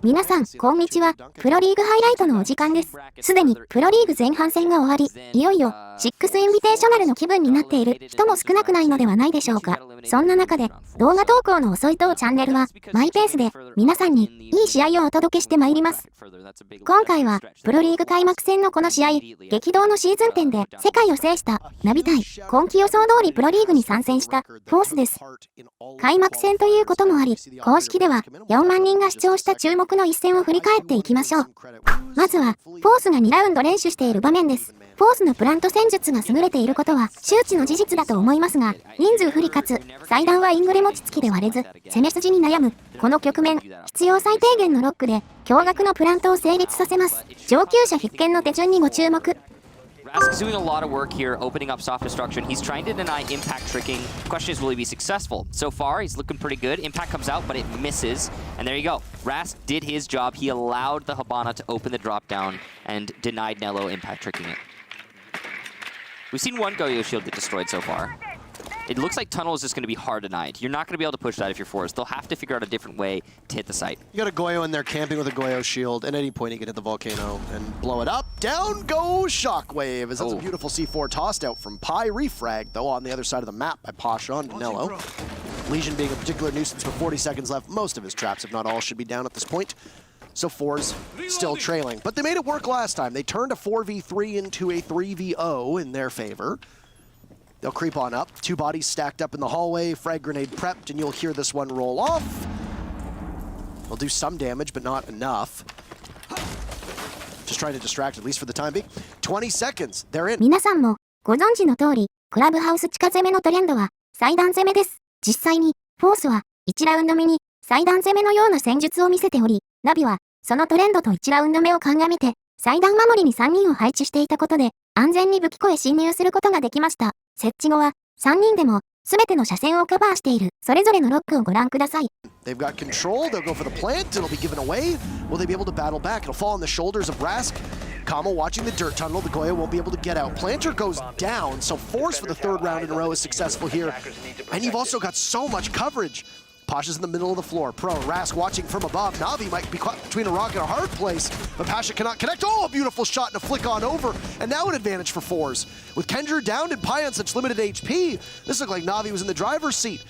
皆さん、こんにちは。プロリーグハイライトのお時間です。すでにプロリーグ前半戦が終わり、いよいよシックスインビテーショナルの気分になっている人も少なくないのではないでしょうか。そんな中で、動画投稿の遅い当チャンネルは、マイペースで皆さんにいい試合をお届けしてまいります。今回は、プロリーグ開幕戦のこの試合、激動のシーズン10で世界を制したNAVI対今季予想通りプロリーグに参戦したForZeです。開幕戦ということもあり、公式では4万人が視聴した注目の一戦を振り返っていきましょう。まずは、ForZeが2ラウンド練習している場面です。ForZeのプラント戦術が優れていることは周知の事実だと思いますが、人数不利かつ、祭壇はイングレ持ちつきで割れず、攻め筋に悩む、この局面、必要最低限のロックで、驚愕のプラントを成立させます。上級者必見の手順にご注目。Rask's doing a lot of work here, opening up soft destruction. He's trying to deny impact tricking. Question is, will he be successful? So far, he's looking pretty good. Impact comes out, but it misses. And there you go. Rask did his job. He allowed the Hibana to open the drop down and denied Nello impact tricking it. We've seen one Goyo shield get destroyed so far. It looks like Tunnel is just going to be hard denied. You're not going to be able to push that if you're ForZe. They'll have to figure out a different way to hit the site. You got a Goyo in there camping with a Goyo shield, and at any point he can hit the volcano and blow it up. Down goes Shockwave, as that's a beautiful C4 tossed out from Pi. Refrag, though, on the other side of the map by Pasha on Nello. Legion being a particular nuisance with 40 seconds left. Most of his traps, if not all, should be down at this point. So ForZe still trailing. But they made it work last time. They turned a 4v3 into a 3v0 in their favor. They'll creep on up. Two bodies stacked up in the hallway. Frag grenade prepped, and you'll hear this one roll off. They'll do some damage, but not enough. Just trying to distract, at least for the time being. 20 seconds. They're in. 皆さんもご存知の通り、クラブハウス地下攻めのトレンドは祭壇攻めです。実際に、ForZeは1ラウンド目に祭壇攻めのような戦術を見せており、NAVIはそのトレンドと1ラウンド目を鑑みて、祭壇守りに3人を配置していたことで、安全に武器庫へ侵入することができました。設置後は、3人でも、すべての車線をカバーしている、それぞれのロックをご覧ください。They've got control, they'll go for the plant, it'll be given away. Will they be able to battle back? It'll fall on the shoulders of Rask. Kamo watching the dirt tunnel, the Goya won't be able to get out. Planter goes down, so ForZe for the third round in a row is successful here. And you've also got so much coverage. Pasha's in the middle of the floor. Prone. Rask watching from above. NAVI might be caught between a rock and a hard place, but Pasha cannot connect. Oh, a beautiful shot and a flick on over. And now an advantage for ForZe. With Kendra downed and Pi on such limited HP, this looked like NAVI was in the driver's seat.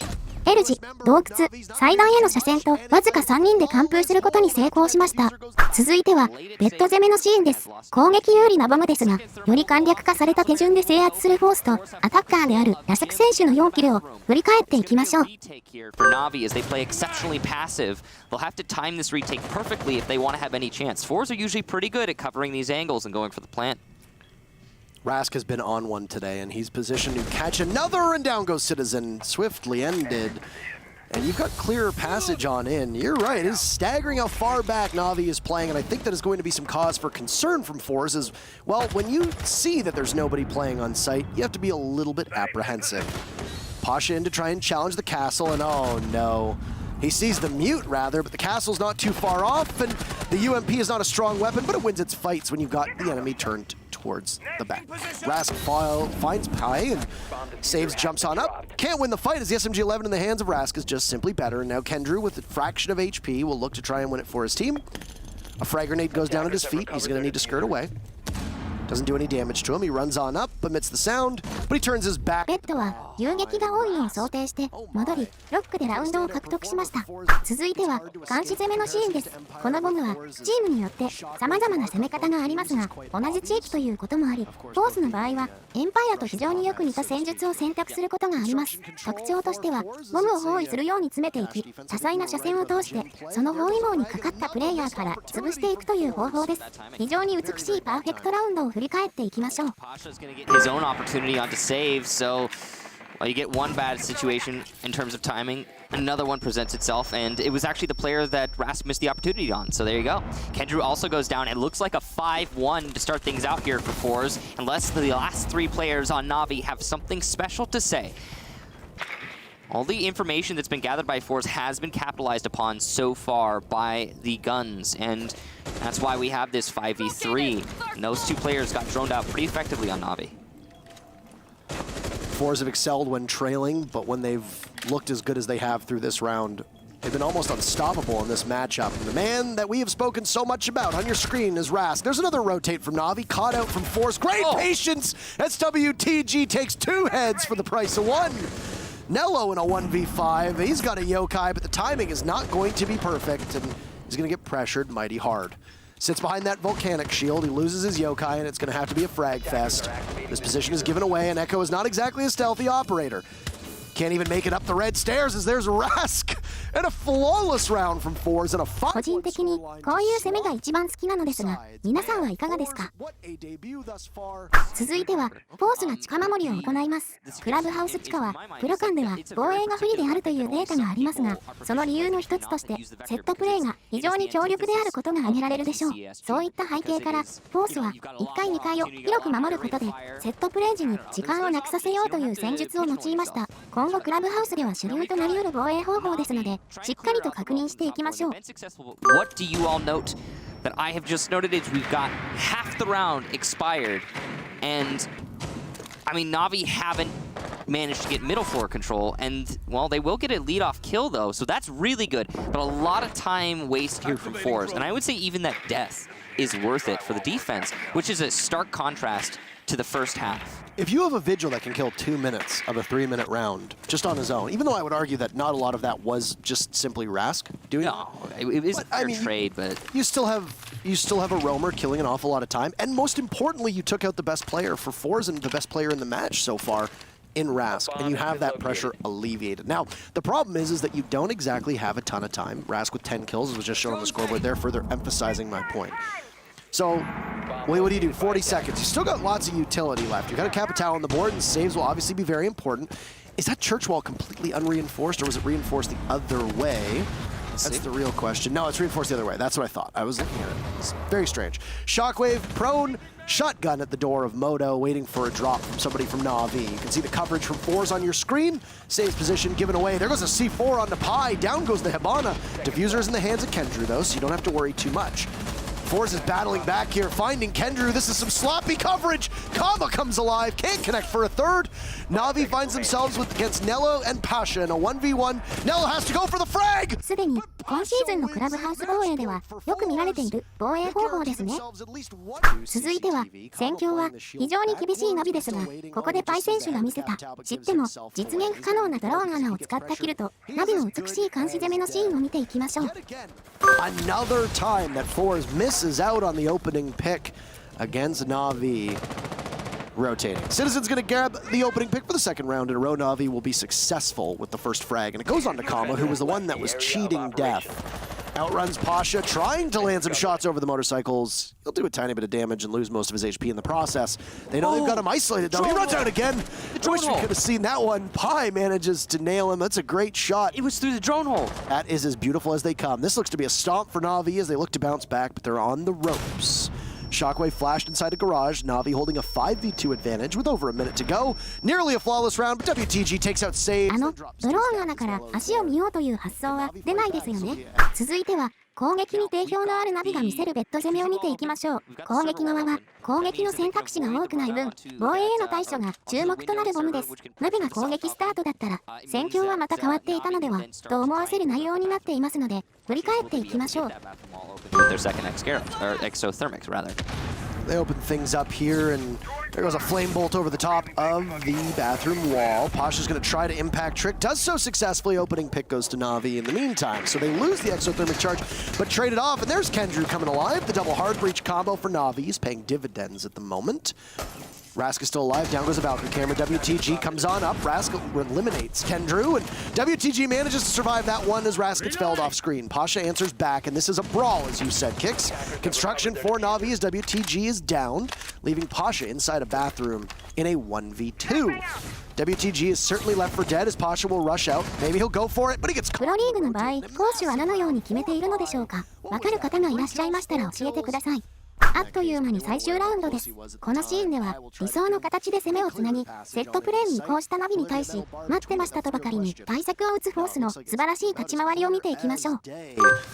L 字、洞窟、祭壇への車線とわずか3人で完封することに成功しました。続いては、ベッド攻めのシーンです。攻撃有利なボムですが、より簡略化された手順で制圧するForZeと、アタッカーであるラスク選手の4キルを振り返っていきましょう。For NAVI, as they play exceptionally passive, they'll have to time this retake perfectly if they want to have any chance. ForZe are usually pretty good at covering these angles and going for the plant. Rask has been on one today, and he's positioned to catch another, and down goes Citizen, swiftly ended. And you've got clear passage on in. You're right, it is staggering how far back NAVI is playing, and I think that is going to be some cause for concern from ForZe as, well, when you see that there's nobody playing on site, you have to be a little bit apprehensive. Pasha in to try and challenge the castle, and oh no. He sees the mute, rather, but the castle's not too far off, and the UMP is not a strong weapon, but it wins its fights when you've got the enemy turned towards the back. Rask finds Pi and saves, jumps on up. Can't win the fight as the SMG-11 in the hands of Rask is just simply better, and now Kendra, with a fraction of HP, will look to try and win it for his team. A frag grenade goes down at his feet. He's going to need to skirt away. Doesn't do any damage to him. He runs on up, amidst the sound, but he turns his back. ベッドは遊撃が多いのを想定して戻り、ロックでラウンドを獲得しました。続いては監視攻めのシーンです。このボムはチームによって様々な攻め方がありますが、同じ地域ということもあり、ForZeの場合はエンパイアと非常によく似た戦術を選択することがあります。特徴としては、ボムを包囲するように詰めていき、多彩な車線を通して、その包囲網にかかったプレイヤーから潰していくという方法です。非常に美しいパーフェクトラウンドを振り返っていきましょう。Pasha's going to get his own opportunity on to save, so well, you get one bad situation in terms of timing, another one presents itself, and it was actually the player that Rask missed the opportunity on, so there you go. Kendra also goes down, and looks like a 5-1 to start things out here for ForZe, unless the last three players on NAVI have something special to say. All the information that's been gathered by ForZe has been capitalized upon so far by the guns, and that's why we have this 5v3. And those two players got droned out pretty effectively on NAVI. ForZe have excelled when trailing, but when they've looked as good as they have through this round, They've been almost unstoppable in this matchup. And the man that we have spoken so much about on your screen is Rask. There's another rotate from Navi, caught out from ForZe. Great patience as WTG takes 2 heads for the price of 1. Nello in a 1v5. He's got a yokai, but the timing is not going to be perfect, and he's going to get pressured mighty hard. Sits behind that volcanic shield. He loses his yokai, and it's going to have to be a frag fest. This position is given away, and Echo is not exactly a stealthy operator. Can't even make it up the red stairs as there's Rask and a flawless round from ForZe and a 5. 個人的にこういう攻めが一番好きなのですが、皆さんはいかがですか？続いては、ForZeが地下守りを行います。クラブハウス地下は、プロ間では防衛が不利であるというデータがありますが、その理由の一つとして、セットプレーが非常に強力であることが挙げられるでしょう。そういった背景から、ForZeは1回2回を広く守ることで、セットプレー時に時間をなくさせようという戦術を用いました。今後クラブハウスでは主流となり得る防衛方法ですので、しっかりと確認していきましょう。What do you all note that I have just noted is we've got half the round expired, and I mean Navi haven't managed to get middle floor control, and well, they will get a lead-off kill though, so that's really good. But a lot of time wasted here from ForZe, and I would say even that death is worth it for the defense, which is a stark contrast to the first half. If you have a Vigil that can kill 2 minutes of a 3-minute round just on his own, even though I would argue that not a lot of that was just simply Rask doing it is a fair trade, but you still have a roamer killing an awful lot of time, and most importantly, you took out the best player for ForZe and the best player in the match so far in Rask, and you have that pressure alleviated. Now, the problem is that you don't exactly have a ton of time. Rask with 10 kills was just shown on the scoreboard there, further emphasizing my point. So, what do you do? 40 seconds. You still got lots of utility left. You got a Capital on the board, and saves will obviously be very important. Is that church wall completely unreinforced, or was it reinforced the other way? That's the real question. No, it's reinforced the other way. That's what I thought. I was looking at it. It's very strange. Shockwave, prone, shotgun at the door of Moto, waiting for a drop from somebody from Na'Vi. You can see the coverage from ForZe on your screen. Saves position given away. There goes a C4 on the Pi. Down goes the Hibana. Diffuser is in the hands of Kendrew, though, so you don't have to worry too much. ForZe is battling back here, finding Kendrew. This is some sloppy coverage. Kama comes alive, can't connect for a third. Na'Vi finds themselves against Nello and Pasha in a 1v1. Nello has to go for the frag! すでに今シーズンのクラブハウス防衛ではよく見られている防衛方法ですね。続いては、戦況は非常に厳しいナビですが、ここでパイ選手が見せた、知っても実現不可能なドローン穴を使ったキルと、ナビの美しい監視攻めのシーンを見ていきましょう。Another time that ForZe misses out on the opening pick against Na'Vi. Rotating. Citizen's going to grab the opening pick for the second round in a row. Na'Vi will be successful with the first frag, and it goes on to Kama, who was the one that was cheating death. Outruns Pasha, trying to land some shots over the motorcycles. He'll do a tiny bit of damage and lose most of his HP in the process. They know they've got him isolated, though. He runs out again. I wish we could have seen that one. Pi manages to nail him. That's a great shot. it was through the drone hole. That is as beautiful as they come. This looks to be a stomp for Na'Vi as they look to bounce back, but they're on the ropes. Shockwave flashed inside a garage. Na'Vi holding a 5v2 advantage with over a minute to go. Nearly a flawless round, but WTG takes out saves. ドローン穴から足を見ようという発想は出ないですよね。続いては、攻撃に定評のあるナビが見せるベッド攻めを見ていきましょう。攻撃側は攻撃の選択肢が多くない分、防衛への対処が注目となるボムです。ナビが攻撃スタートだったら、戦況はまた変わっていたのではと思わせる内容になっていますので、振り返っていきましょう。Their second exothermics, rather. They open things up here, and there goes a flame bolt over the top of the bathroom wall. Pasha's going to try to impact Trick. Does so successfully. Opening pick goes to Na'Vi in the meantime. So they lose the exothermic charge, but trade it off. And there's Kendrew coming alive. The double hard breach combo for Na'Vi. He's paying dividends at the moment. Rask is still alive. Down goes the Valkyrie camera. WTG comes on up. Rask eliminates Kendrew, and WTG manages to survive that one as Rask gets felled off screen. Pasha answers back, and this is a brawl, as you said, Kicks. Construction for Na'Vi as WTG is down, leaving Pasha inside a bathroom in a 1v2. WTG is certainly left for dead as Pasha will rush out. Maybe he'll go for it, but he gets caught. プロリーグの場合、攻守はどのように決めているのでしょうか。わかる方がいらっしゃいましたら教えてください。あっという間に最終ラウンドです。このシーンでは理想の形で攻めをつなぎ、セットプレーに移行したナビに対し、待ってましたとばかりに対策を打つForZeの素晴らしい立ち回りを見ていきましょう。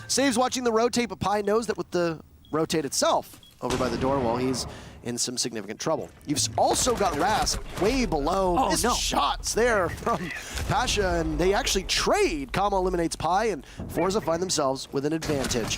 Saves watching the rotate, but Pi knows that with the rotate itself over by the door, well, he's in some significant trouble. You've also got Ras way below. Missed shots there from Pasha, and they actually trade. Kama eliminates Pi, and ForZe find themselves with an advantage.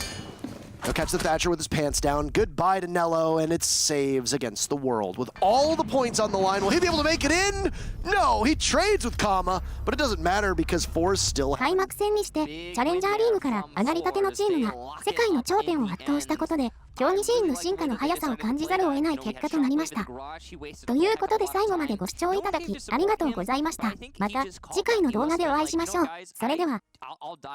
They'll catch the Thatcher with his pants down. Goodbye to Nello, and it's saves against the world. With all the points on the line, will he be able to make it in? No, he trades with Kama, but it doesn't matter because ForZe still... 開幕戦にしてチャレンジャーリーグから上がりたてのチームが世界の頂点を圧倒したことで、競技シーンの進化の速さを感じざるを得ない結果となりました。ということで最後までご視聴いただきありがとうございました。また次回の動画でお会いしましょう。それでは。